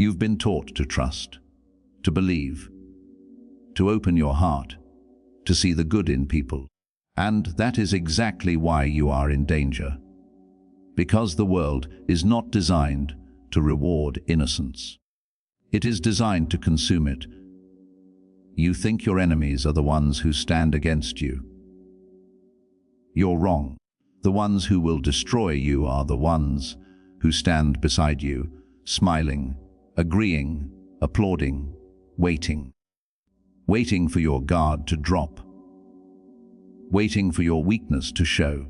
You've been taught to trust, to believe, to open your heart, to see the good in people. And that is exactly why you are in danger. Because the world is not designed to reward innocence. It is designed to consume it. You think your enemies are the ones who stand against you. You're wrong. The ones who will destroy you are the ones who stand beside you, smiling, agreeing, applauding, waiting. Waiting for your guard to drop. Waiting for your weakness to show.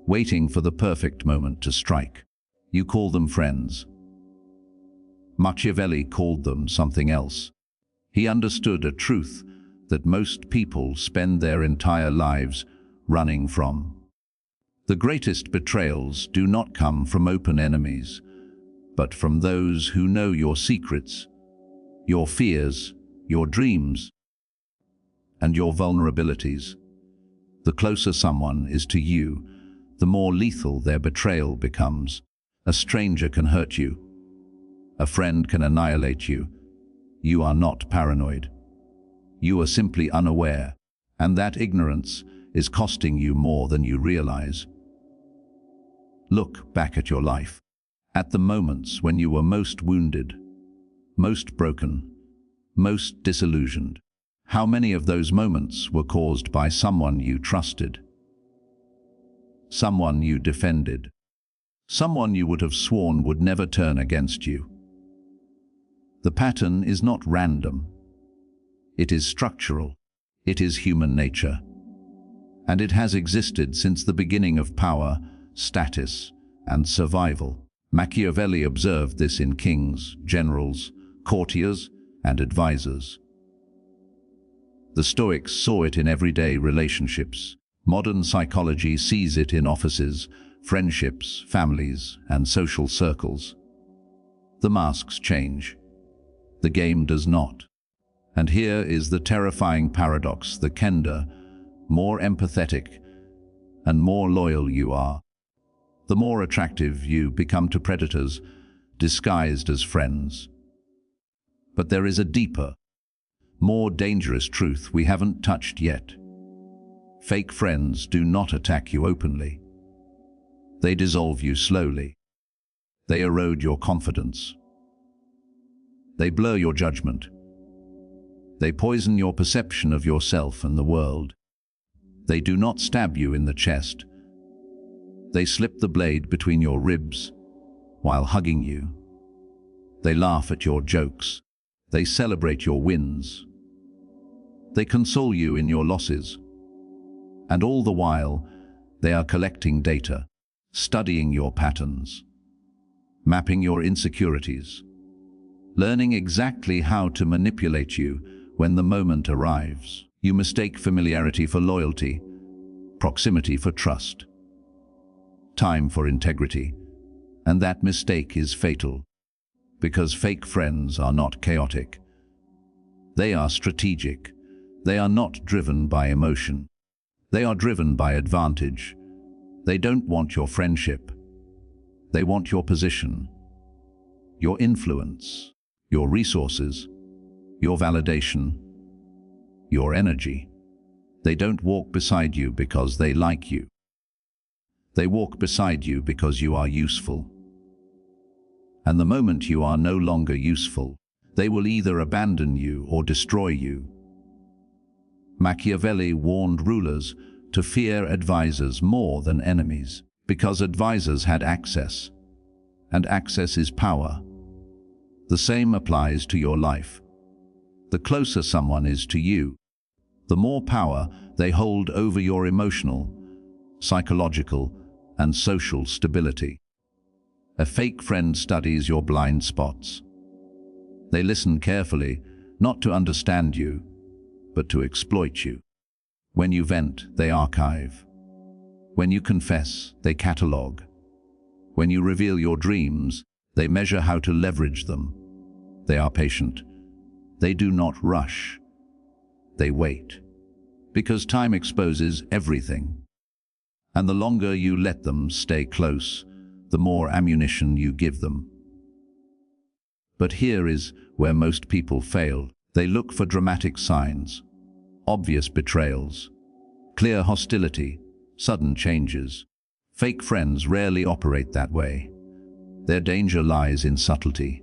Waiting for the perfect moment to strike. You call them friends. Machiavelli called them something else. He understood a truth that most people spend their entire lives running from. The greatest betrayals do not come from open enemies, but from those who know your secrets, your fears, your dreams, and your vulnerabilities. The closer someone is to you, the more lethal their betrayal becomes. A stranger can hurt you. A friend can annihilate you. You are not paranoid. You are simply unaware, and that ignorance is costing you more than you realize. Look back at your life, at the moments when you were most wounded, most broken, most disillusioned. How many of those moments were caused by someone you trusted? Someone you defended? Someone you would have sworn would never turn against you? The pattern is not random. It is structural. It is human nature. And it has existed since the beginning of power, status, and survival. Machiavelli observed this in kings, generals, courtiers, and advisors. The Stoics saw it in everyday relationships. Modern psychology sees it in offices, friendships, families, and social circles. The masks change. The game does not. And here is the terrifying paradox: the kinder, more empathetic and more loyal you are, the more attractive you become to predators disguised as friends. But there is a deeper, more dangerous truth we haven't touched yet. Fake friends do not attack you openly. They dissolve you slowly. They erode your confidence. They blur your judgment. They poison your perception of yourself and the world. They do not stab you in the chest. They slip the blade between your ribs while hugging you. They laugh at your jokes. They celebrate your wins. They console you in your losses. And all the while, they are collecting data, studying your patterns, mapping your insecurities, learning exactly how to manipulate you when the moment arrives. You mistake familiarity for loyalty, proximity for trust, time for integrity, and that mistake is fatal, because fake friends are not chaotic. They are strategic. They are not driven by emotion. They are driven by advantage. They don't want your friendship. They want your position, your influence, your resources, your validation, your energy. They don't walk beside you because they like you. They walk beside you because you are useful. And the moment you are no longer useful, they will either abandon you or destroy you. Machiavelli warned rulers to fear advisors more than enemies, because advisors had access, and access is power. The same applies to your life. The closer someone is to you, the more power they hold over your emotional, psychological, and social stability. A fake friend studies your blind spots. They listen carefully, not to understand you, but to exploit you. When you vent, they archive. When you confess, they catalog. When you reveal your dreams, they measure how to leverage them. They are patient. They do not rush. They wait. Because time exposes everything. And the longer you let them stay close, the more ammunition you give them. But here is where most people fail. They look for dramatic signs, obvious betrayals, clear hostility, sudden changes. Fake friends rarely operate that way. Their danger lies in subtlety,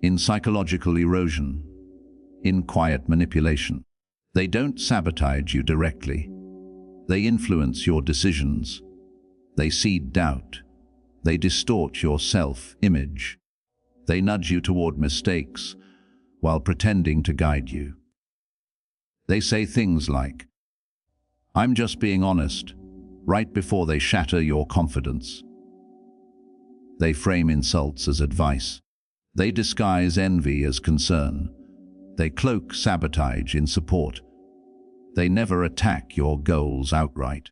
in psychological erosion, in quiet manipulation. They don't sabotage you directly. They influence your decisions. They seed doubt. They distort your self-image. They nudge you toward mistakes while pretending to guide you. They say things like, "I'm just being honest," right before they shatter your confidence. They frame insults as advice. They disguise envy as concern. They cloak sabotage in support. They never attack your goals outright.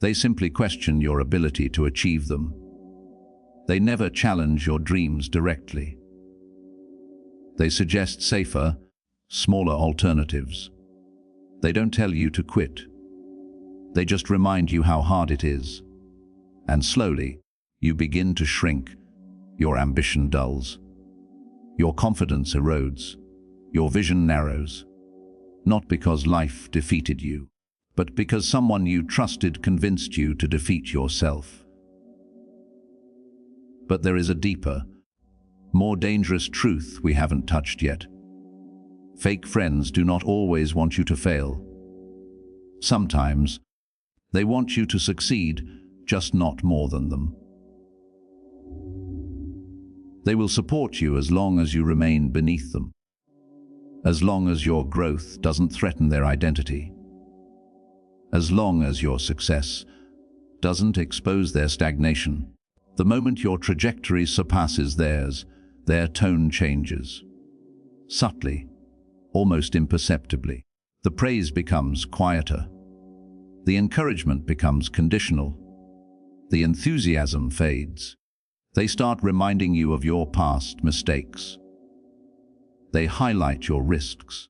They simply question your ability to achieve them. They never challenge your dreams directly. They suggest safer, smaller alternatives. They don't tell you to quit. They just remind you how hard it is. And slowly, you begin to shrink. Your ambition dulls. Your confidence erodes. Your vision narrows. Not because life defeated you, but because someone you trusted convinced you to defeat yourself. But there is a deeper, more dangerous truth we haven't touched yet. Fake friends do not always want you to fail. Sometimes, they want you to succeed, just not more than them. They will support you as long as you remain beneath them, as long as your growth doesn't threaten their identity, as long as your success doesn't expose their stagnation. The moment your trajectory surpasses theirs, their tone changes. Subtly, almost imperceptibly. The praise becomes quieter. The encouragement becomes conditional. The enthusiasm fades. They start reminding you of your past mistakes. They highlight your risks.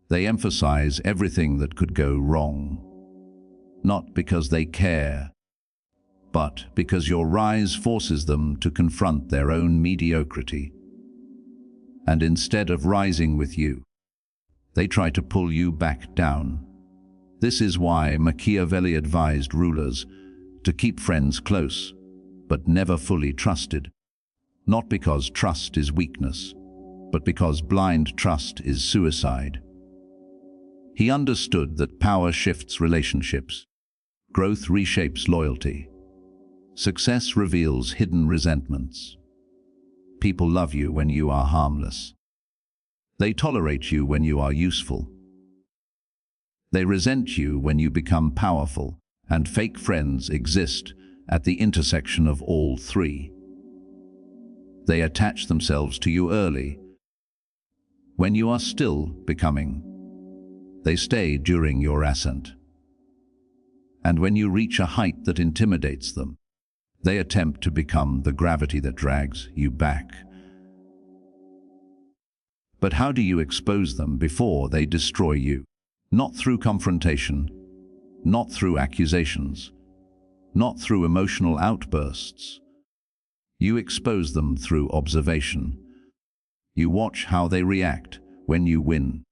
They emphasize everything that could go wrong. Not because they care, but because your rise forces them to confront their own mediocrity. And instead of rising with you, they try to pull you back down. This is why Machiavelli advised rulers to keep friends close, but never fully trusted. Not because trust is weakness, but because blind trust is suicide. He understood that power shifts relationships. Growth reshapes loyalty. Success reveals hidden resentments. People love you when you are harmless. They tolerate you when you are useful. They resent you when you become powerful, and fake friends exist at the intersection of all three. They attach themselves to you early, when you are still becoming. They stay during your ascent. And when you reach a height that intimidates them, they attempt to become the gravity that drags you back. But how do you expose them before they destroy you? Not through confrontation, not through accusations, not through emotional outbursts. You expose them through observation. You watch how they react when you win.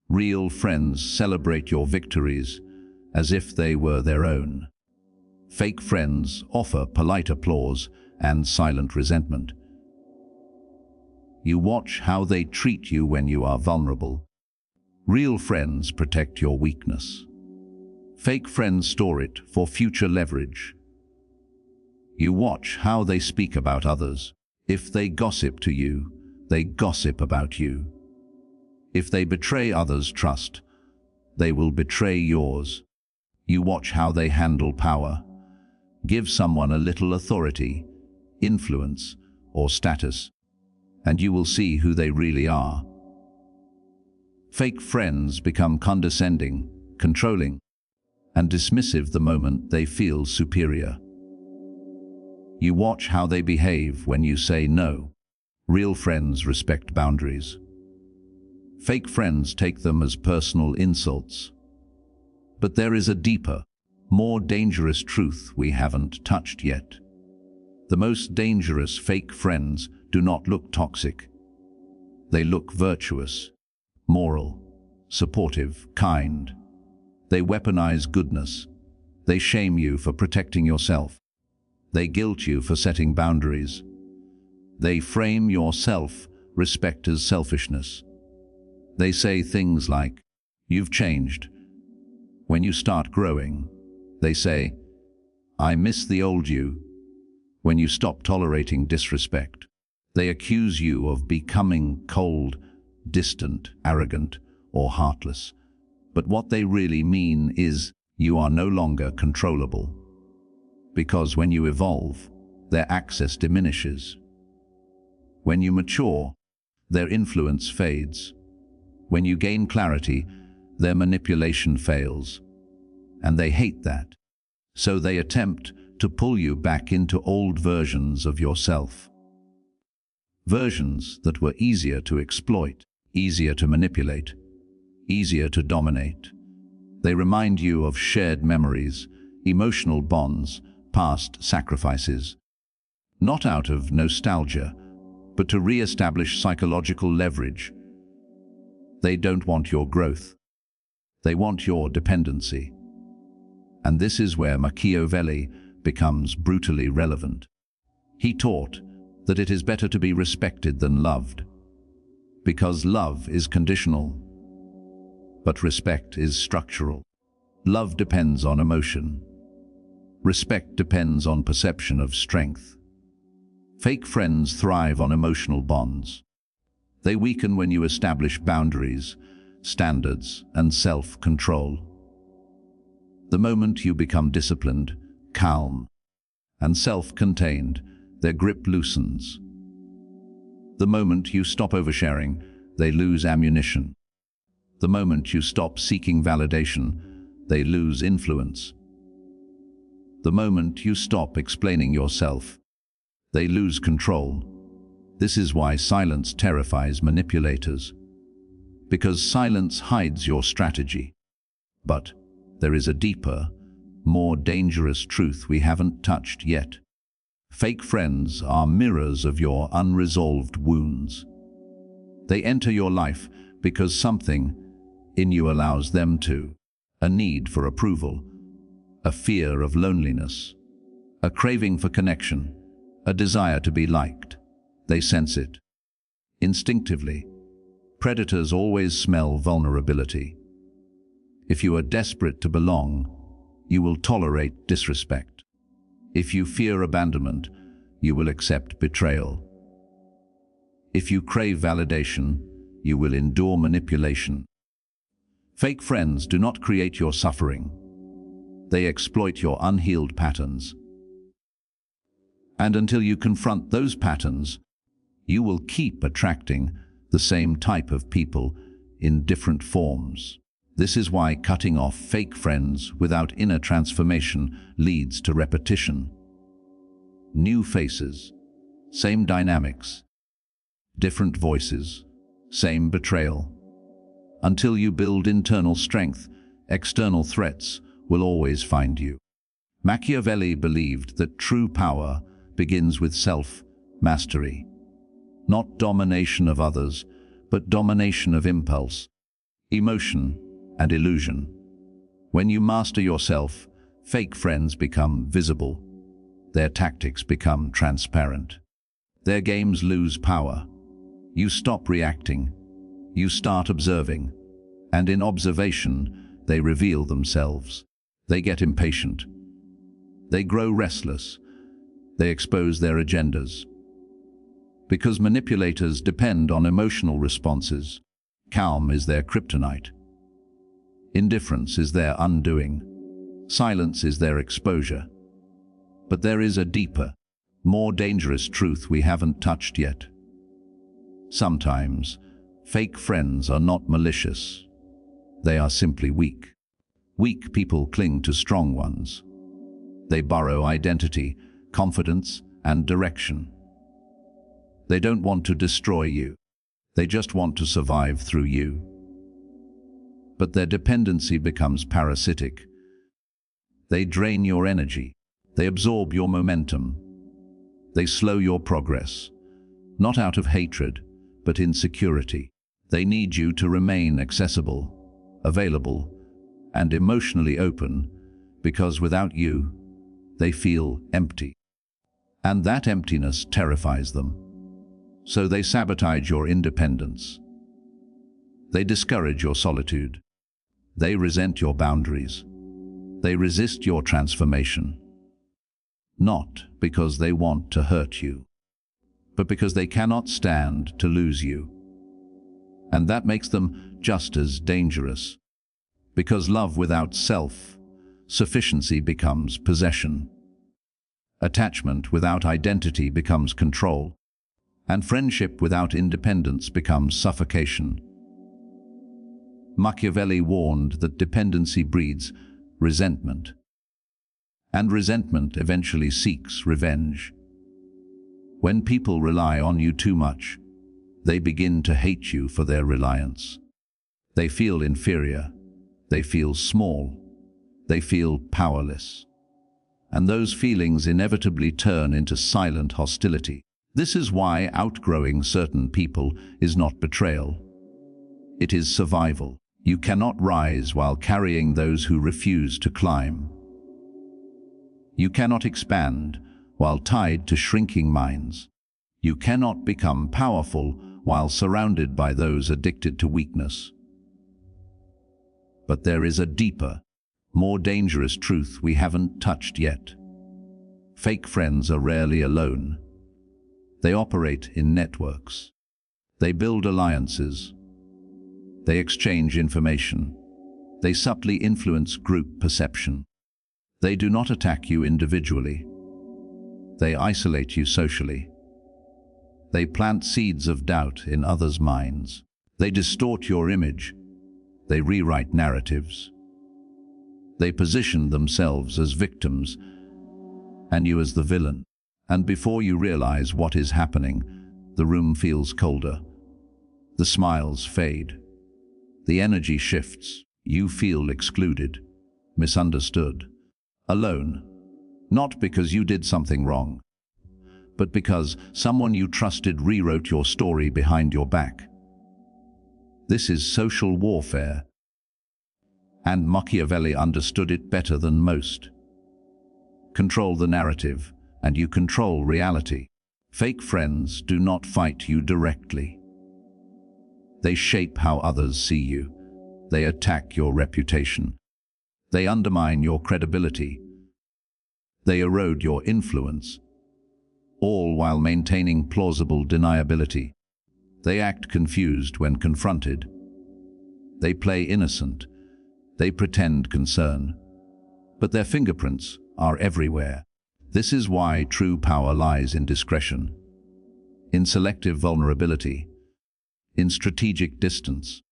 Real friends celebrate your victories as if they were their own. Fake friends offer polite applause and silent resentment. You watch how they treat you when you are vulnerable. Real friends protect your weakness. Fake friends store it for future leverage. You watch how they speak about others. If they gossip to you, they gossip about you. If they betray others' trust, they will betray yours. You watch how they handle power. Give someone a little authority, influence, or status, and you will see who they really are. Fake friends become condescending, controlling, and dismissive the moment they feel superior. You watch how they behave when you say no. Real friends respect boundaries. Fake friends take them as personal insults. But there is a deeper, more dangerous truth we haven't touched yet. The most dangerous fake friends do not look toxic. They look virtuous, moral, supportive, kind. They weaponize goodness. They shame you for protecting yourself. They guilt you for setting boundaries. They frame your self-respect as selfishness. They say things like, "You've changed." When you start growing, they say, "I miss the old you." When you stop tolerating disrespect, they accuse you of becoming cold, distant, arrogant, or heartless. But what they really mean is you are no longer controllable. Because when you evolve, their access diminishes. When you mature, their influence fades. When you gain clarity, their manipulation fails. And they hate that. So they attempt to pull you back into old versions of yourself. Versions that were easier to exploit, easier to manipulate, easier to dominate. They remind you of shared memories, emotional bonds, past sacrifices. Not out of nostalgia, but to re-establish psychological leverage. They don't want your growth. They want your dependency. And this is where Machiavelli becomes brutally relevant. He taught that it is better to be respected than loved, because love is conditional, but respect is structural. Love depends on emotion. Respect depends on perception of strength. Fake friends thrive on emotional bonds. They weaken when you establish boundaries, standards, and self-control. The moment you become disciplined, calm, and self-contained, their grip loosens. The moment you stop oversharing, they lose ammunition. The moment you stop seeking validation, they lose influence. The moment you stop explaining yourself, they lose control. This is why silence terrifies manipulators. Because silence hides your strategy. But there is a deeper, more dangerous truth we haven't touched yet. Fake friends are mirrors of your unresolved wounds. They enter your life because something in you allows them to. A need for approval, a fear of loneliness, a craving for connection, a desire to be liked. They sense it. Instinctively, predators always smell vulnerability. If you are desperate to belong, you will tolerate disrespect. If you fear abandonment, you will accept betrayal. If you crave validation, you will endure manipulation. Fake friends do not create your suffering. They exploit your unhealed patterns. And until you confront those patterns, you will keep attracting the same type of people in different forms. This is why cutting off fake friends without inner transformation leads to repetition. New faces, same dynamics, different voices, same betrayal. Until you build internal strength, external threats will always find you. Machiavelli believed that true power begins with self-mastery. Not domination of others, but domination of impulse, emotion, and illusion. When you master yourself, fake friends become visible. Their tactics become transparent. Their games lose power. You stop reacting. You start observing. And in observation, they reveal themselves. They get impatient. They grow restless. They expose their agendas. Because manipulators depend on emotional responses, calm is their kryptonite. Indifference is their undoing. Silence is their exposure. But there is a deeper, more dangerous truth we haven't touched yet. Sometimes, fake friends are not malicious. They are simply weak. Weak people cling to strong ones. They borrow identity, confidence, and direction. They don't want to destroy you. They just want to survive through you. But their dependency becomes parasitic. They drain your energy. They absorb your momentum. They slow your progress. not out of hatred, but insecurity. They need you to remain accessible, available, and emotionally open, because without you, they feel empty. And that emptiness terrifies them. So they sabotage your independence. They discourage your solitude. They resent your boundaries. They resist your transformation. Not because they want to hurt you, but because they cannot stand to lose you. And that makes them just as dangerous. Because love without self-sufficiency becomes possession. Attachment without identity becomes control. And friendship without independence becomes suffocation. Machiavelli warned that dependency breeds resentment. And resentment eventually seeks revenge. When people rely on you too much, they begin to hate you for their reliance. They feel inferior. They feel small. They feel powerless. And those feelings inevitably turn into silent hostility. This is why outgrowing certain people is not betrayal. It is survival. You cannot rise while carrying those who refuse to climb. You cannot expand while tied to shrinking minds. You cannot become powerful while surrounded by those addicted to weakness. But there is a deeper, more dangerous truth we haven't touched yet. Fake friends are rarely alone. They operate in networks. They build alliances. They exchange information. They subtly influence group perception. They do not attack you individually. They isolate you socially. They plant seeds of doubt in others' minds. They distort your image. They rewrite narratives. They position themselves as victims and you as the villain. And before you realize what is happening, the room feels colder. The smiles fade. The energy shifts. You feel excluded, misunderstood, alone. Not because you did something wrong, but because someone you trusted rewrote your story behind your back. This is social warfare, and Machiavelli understood it better than most. Control the narrative, and you control reality. Fake friends do not fight you directly. They shape how others see you. They attack your reputation. They undermine your credibility. They erode your influence, all while maintaining plausible deniability. They act confused when confronted. They play innocent. They pretend concern. But their fingerprints are everywhere. This is why true power lies in discretion, in selective vulnerability, in strategic distance.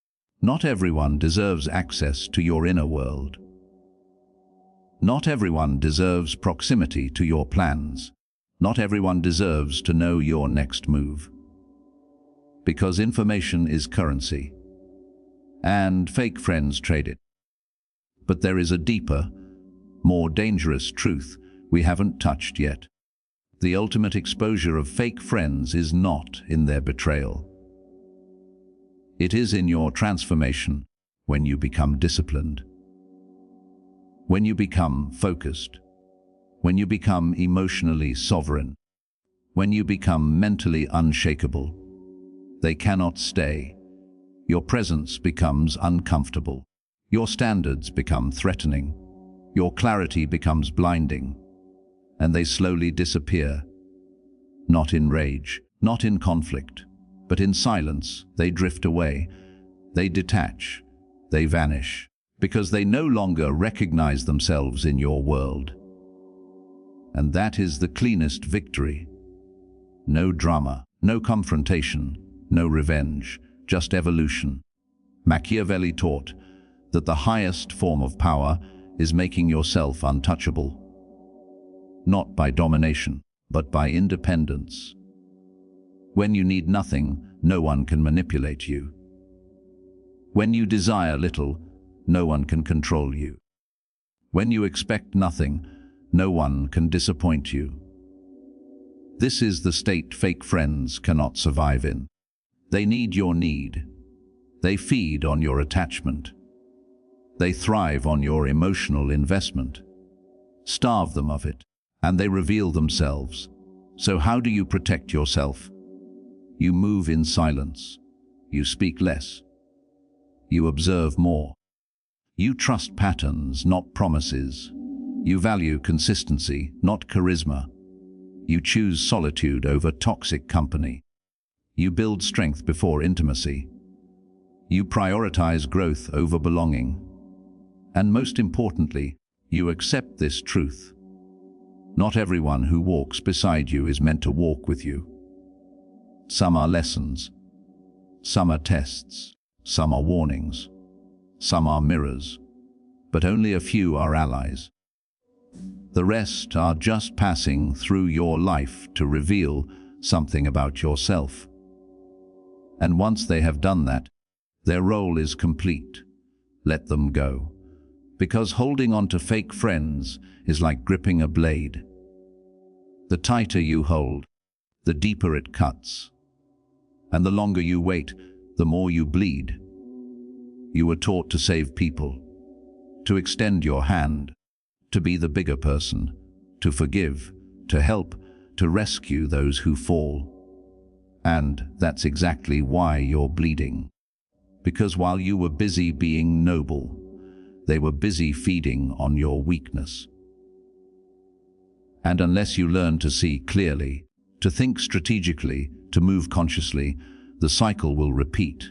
Not everyone deserves access to your inner world. Not everyone deserves proximity to your plans. Not everyone deserves to know your next move. Because information is currency, and fake friends trade it. But there is a deeper, more dangerous truth we haven't touched yet. The ultimate exposure of fake friends is not in their betrayal. It is in your transformation, when you become disciplined, when you become focused, when you become emotionally sovereign, when you become mentally unshakable. They cannot stay. Your presence becomes uncomfortable. Your standards become threatening. Your clarity becomes blinding. And they slowly disappear. Not in rage, not in conflict, but in silence. They drift away. They detach. They vanish. Because they no longer recognize themselves in your world. And that is the cleanest victory. No drama, no confrontation, no revenge, just evolution. Machiavelli taught that the highest form of power is making yourself untouchable. Not by domination, but by independence. When you need nothing, no one can manipulate you. When you desire little, no one can control you. When you expect nothing, no one can disappoint you. This is the state fake friends cannot survive in. They need your need. They feed on your attachment. They thrive on your emotional investment. Starve them of it, and they reveal themselves. So how do you protect yourself? You move in silence. You speak less. You observe more. You trust patterns, not promises. You value consistency, not charisma. You choose solitude over toxic company. You build strength before intimacy. You prioritize growth over belonging. And most importantly, you accept this truth. Not everyone who walks beside you is meant to walk with you. Some are lessons. Some are tests. Some are warnings. Some are mirrors. But only a few are allies. The rest are just passing through your life to reveal something about yourself. And once they have done that, their role is complete. Let them go. Because holding on to fake friends is like gripping a blade. The tighter you hold, the deeper it cuts. And the longer you wait, the more you bleed. You were taught to save people, to extend your hand, to be the bigger person, to forgive, to help, to rescue those who fall. And that's exactly why you're bleeding. Because while you were busy being noble, they were busy feeding on your weakness. And unless you learn to see clearly, to think strategically, to move consciously, the cycle will repeat,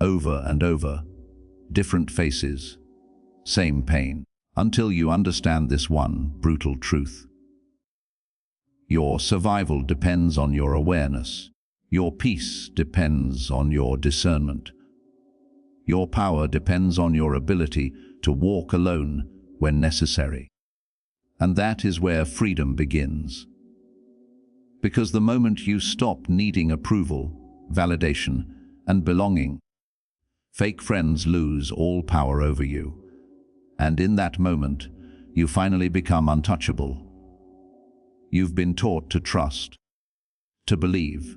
over and over. Different faces, same pain, until you understand this one brutal truth. Your survival depends on your awareness. Your peace depends on your discernment. Your power depends on your ability to walk alone when necessary. And that is where freedom begins. Because the moment you stop needing approval, validation, and belonging, fake friends lose all power over you. And in that moment, you finally become untouchable. You've been taught to trust, to believe,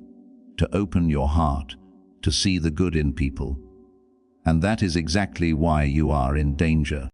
to open your heart, to see the good in people. And that is exactly why you are in danger.